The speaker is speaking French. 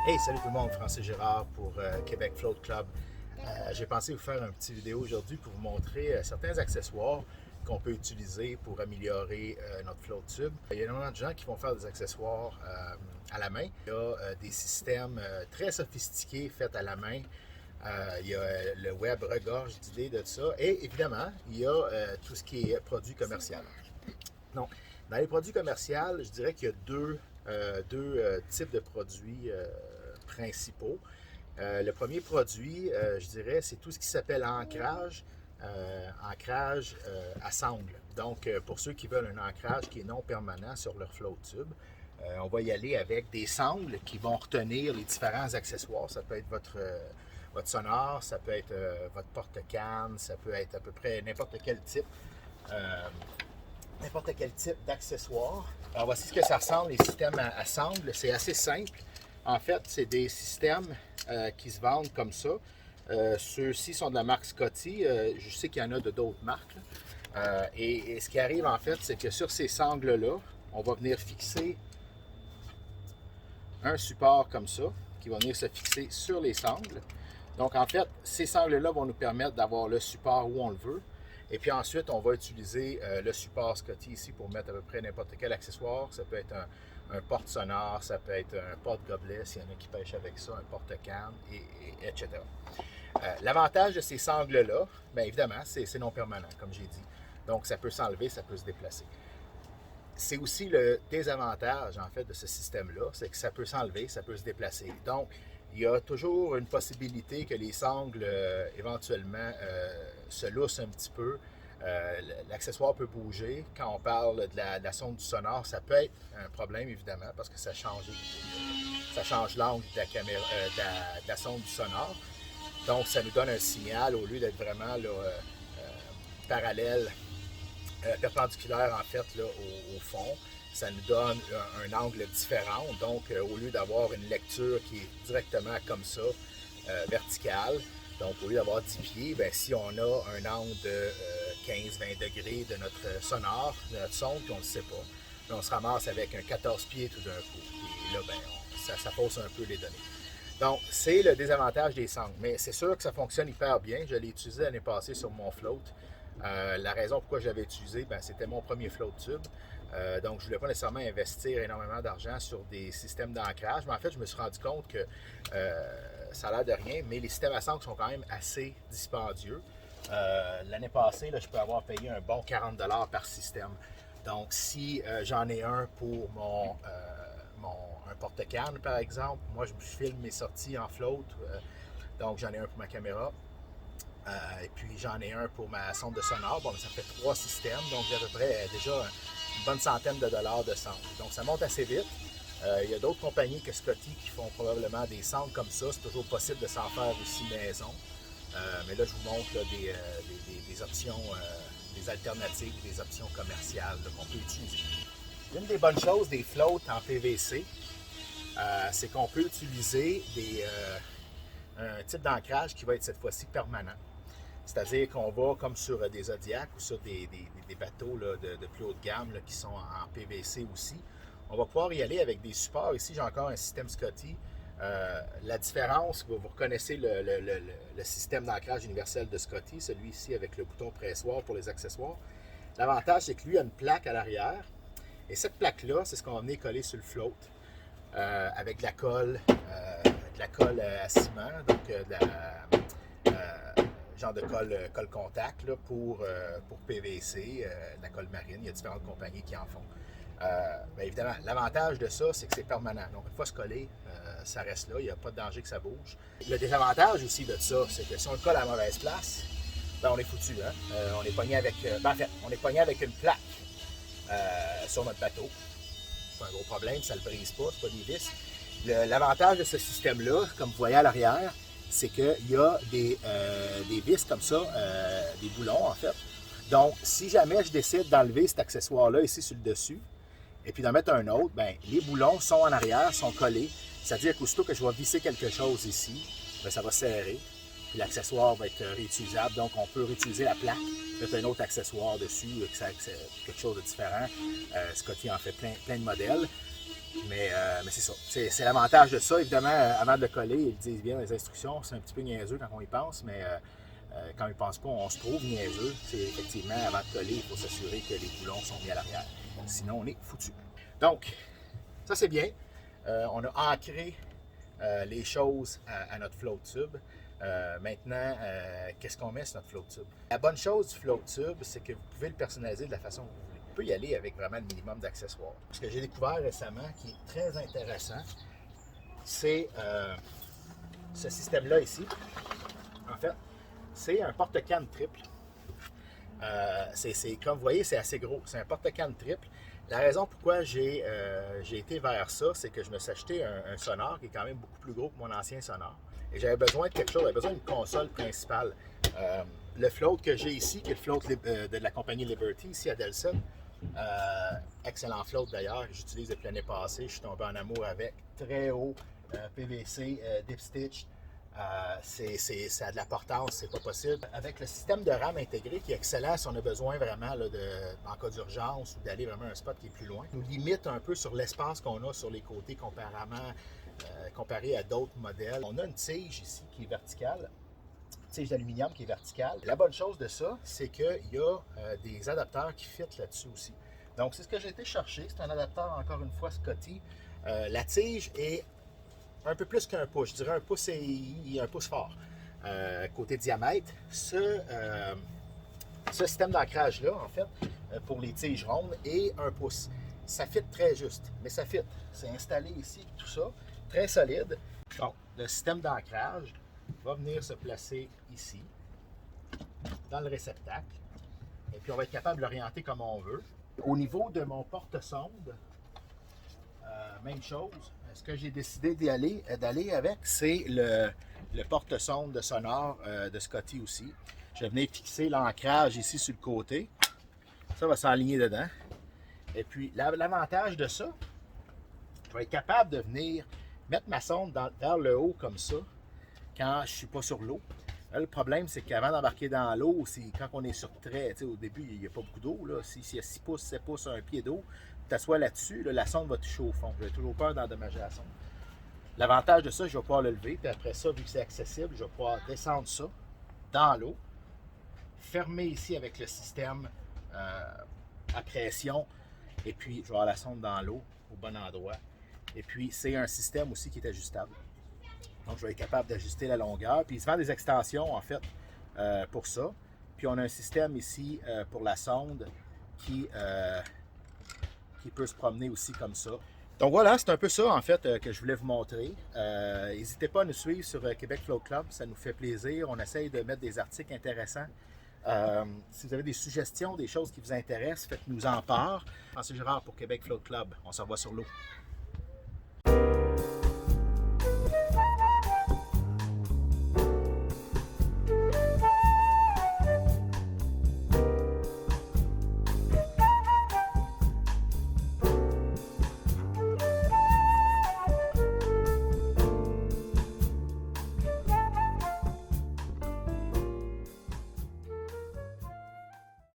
Hey, salut tout le monde, Francis Girard pour Québec Float Club. J'ai pensé vous faire une petite vidéo aujourd'hui pour vous montrer certains accessoires qu'on peut utiliser pour améliorer notre float tube. Il y a énormément de gens qui vont faire des accessoires à la main. Il y a des systèmes très sophistiqués faits à la main. Il y a le web regorge d'idées de ça. Et évidemment, il y a tout ce qui est produit commercial. Donc, dans les produits commerciaux, je dirais qu'il y a deux types de produits principaux. Le premier produit, je dirais, c'est tout ce qui s'appelle ancrage à sangle. Donc, pour ceux qui veulent un ancrage qui est non permanent sur leur float tube, on va y aller avec des sangles qui vont retenir les différents accessoires. Ça peut être votre sonore, ça peut être votre porte-canne, ça peut être à peu près n'importe quel type d'accessoires. Alors voici ce que ça ressemble, les systèmes à sangle. C'est assez simple. En fait, c'est des systèmes qui se vendent comme ça. Ceux-ci sont de la marque Scotty. Je sais qu'il y en a de d'autres marques. Et ce qui arrive en fait, c'est que sur ces sangles-là, on va venir fixer un support comme ça, qui va venir se fixer sur les sangles. Donc en fait, ces sangles-là vont nous permettre d'avoir le support où on le veut. Et puis ensuite, on va utiliser le support Scotty ici pour mettre à peu près n'importe quel accessoire. Ça peut être un porte sonore, ça peut être un porte-gobelet s'il y en a qui pêchent avec ça, un porte-canne, etc. L'avantage de ces sangles-là, bien évidemment, c'est non permanent, comme j'ai dit. Donc ça peut s'enlever, ça peut se déplacer. C'est aussi le désavantage, en fait, de ce système-là, c'est que ça peut s'enlever, ça peut se déplacer. Donc, il y a toujours une possibilité que les sangles, éventuellement, se loussent un petit peu. L'accessoire peut bouger. Quand on parle de la sonde du sonore, ça peut être un problème, évidemment, parce que ça change l'angle de la caméra, de la sonde du sonore. Donc, ça nous donne un signal au lieu d'être vraiment là, parallèle, perpendiculaire, en fait, là, au fond. Ça nous donne un angle différent. Donc, au lieu d'avoir une lecture qui est directement comme ça, verticale, donc au lieu d'avoir 10 pieds, bien, si on a un angle de 15-20 degrés de notre sonore, de notre son, puis on ne le sait pas, puis on se ramasse avec un 14 pieds tout d'un coup. Et là, bien, ça fausse un peu les données. Donc, c'est le désavantage des sangles. Mais c'est sûr que ça fonctionne hyper bien. Je l'ai utilisé l'année passée sur mon float. La raison pourquoi je l'avais utilisé, ben, c'était mon premier float tube. Donc, je ne voulais pas nécessairement investir énormément d'argent sur des systèmes d'ancrage. Mais en fait, je me suis rendu compte que ça a l'air de rien, mais les systèmes à sangle sont quand même assez dispendieux. L'année passée, là, je peux avoir payé un bon 40 $ par système. Donc, si j'en ai un pour un porte-canne, par exemple, moi, je filme mes sorties en float. Donc, j'en ai un pour ma caméra. Et puis j'en ai un pour ma sonde de sonore. Bon, ça fait 3 systèmes, donc j'ai à peu près déjà une bonne centaine de dollars de sondes. Donc ça monte assez vite. Il y a d'autres compagnies que Scotty qui font probablement des sondes comme ça. C'est toujours possible de s'en faire aussi maison. Mais là, je vous montre là, des options, des alternatives, des options commerciales qu'on peut utiliser. Une des bonnes choses des floats en PVC, c'est qu'on peut utiliser un type d'ancrage qui va être cette fois-ci permanent. C'est-à-dire qu'on va, comme sur des Zodiac ou sur des bateaux là, de plus haute gamme là, qui sont en PVC aussi, on va pouvoir y aller avec des supports. Ici, j'ai encore un système Scotty. La différence, vous reconnaissez le système d'ancrage universel de Scotty, celui-ci avec le bouton pressoir pour les accessoires. L'avantage, c'est que lui a une plaque à l'arrière. Et cette plaque-là, c'est ce qu'on va venir coller sur le float avec de la colle à ciment, donc genre de colle contact là, pour PVC, de la colle marine. Il y a différentes compagnies qui en font. Bien évidemment, l'avantage de ça, c'est que c'est permanent. Donc, une fois se coller, ça reste là. Il n'y a pas de danger que ça bouge. Le désavantage aussi de ça, c'est que si on le colle à la mauvaise place, ben on est foutu. Hein? On est pogné avec... en fait, on est pogné avec une plaque sur notre bateau. C'est pas un gros problème, ça ne le brise pas, c'est pas des vis. L'avantage de ce système-là, comme vous voyez à l'arrière, c'est qu'il y a des vis comme ça, des boulons en fait. Donc, si jamais je décide d'enlever cet accessoire-là ici sur le dessus, et puis d'en mettre un autre, bien, les boulons sont en arrière, sont collés. C'est-à-dire qu'aussitôt que je vais visser quelque chose ici, bien, ça va serrer. Puis l'accessoire va être réutilisable. Donc, on peut réutiliser la plaque, mettre un autre accessoire dessus, quelque chose de différent. Scotty en fait plein de modèles. Mais c'est ça. C'est l'avantage de ça. Évidemment, avant de le coller, ils disent bien dans les instructions. C'est un petit peu niaiseux quand on y pense, mais quand on y pense pas, on se trouve niaiseux. C'est effectivement, avant de coller, il faut s'assurer que les boulons sont mis à l'arrière. Sinon, on est foutu. Donc, ça c'est bien. On a ancré les choses à notre float tube. Maintenant, qu'est-ce qu'on met sur notre float tube? La bonne chose du float tube, c'est que vous pouvez le personnaliser de la façon que vous voulez. On peut y aller avec vraiment le minimum d'accessoires. Ce que j'ai découvert récemment, qui est très intéressant, c'est ce système-là ici. En fait, c'est un porte-canne triple. Comme vous voyez, c'est assez gros. C'est un porte-canne triple. La raison pourquoi j'ai été vers ça, c'est que je me suis acheté un sonore qui est quand même beaucoup plus gros que mon ancien sonore. Et j'avais besoin de quelque chose, j'avais besoin d'une console principale. Le float que j'ai ici, qui est le float de la compagnie Liberty, ici à Delson, excellent float d'ailleurs, j'utilise depuis l'année passée, je suis tombé en amour avec, très haut, PVC, dip stitch. Ça a de la portance, c'est pas possible. Avec le système de RAM intégré qui est excellent si on a besoin vraiment là, en cas d'urgence ou d'aller vraiment à un spot qui est plus loin, nous limite un peu sur l'espace qu'on a sur les côtés comparé à d'autres modèles. On a une tige ici qui est verticale, une tige d'aluminium qui est verticale. La bonne chose de ça, c'est qu'il y a des adapteurs qui fitent là-dessus aussi. Donc c'est ce que j'ai été chercher, c'est un adapteur encore une fois Scotty. La tige est un peu plus qu'un pouce, je dirais un pouce et un pouce fort. Côté diamètre, ce système d'ancrage-là, en fait, pour les tiges rondes, est un pouce. Ça fit très juste, mais ça fit. C'est installé ici, tout ça, très solide. Donc, le système d'ancrage va venir se placer ici, dans le réceptacle, et puis on va être capable de l'orienter comme on veut. Au niveau de mon porte-sonde, même chose. Ce que j'ai décidé d'aller avec, c'est le porte-sonde de sonore de Scotty aussi. Je vais venir fixer l'ancrage ici sur le côté. Ça va s'aligner dedans. Et puis, l'avantage de ça, je vais être capable de venir mettre ma sonde vers le haut comme ça quand je ne suis pas sur l'eau. Là, le problème, c'est qu'avant d'embarquer dans l'eau, quand on est sur trait, au début, il n'y a pas beaucoup d'eau. S'il y a 6 pouces, 7 pouces, un pied d'eau, tu t'assois là-dessus, la sonde va toucher au fond. J'ai toujours peur d'endommager la sonde. L'avantage de ça, je vais pouvoir le lever, puis après ça, vu que c'est accessible, je vais pouvoir descendre ça dans l'eau, fermer ici avec le système à pression, et puis je vais avoir la sonde dans l'eau au bon endroit. Et puis, c'est un système aussi qui est ajustable. Donc, je vais être capable d'ajuster la longueur. Puis, il se vend des extensions, en fait, pour ça. Puis, on a un système ici pour la sonde qui peut se promener aussi comme ça. Donc, voilà, c'est un peu ça, en fait, que je voulais vous montrer. N'hésitez pas à nous suivre sur Québec Float Club. Ça nous fait plaisir. On essaye de mettre des articles intéressants. Si vous avez des suggestions, des choses qui vous intéressent, faites-nous en part. C'est Gérard pour Québec Float Club. On se revoit sur l'eau.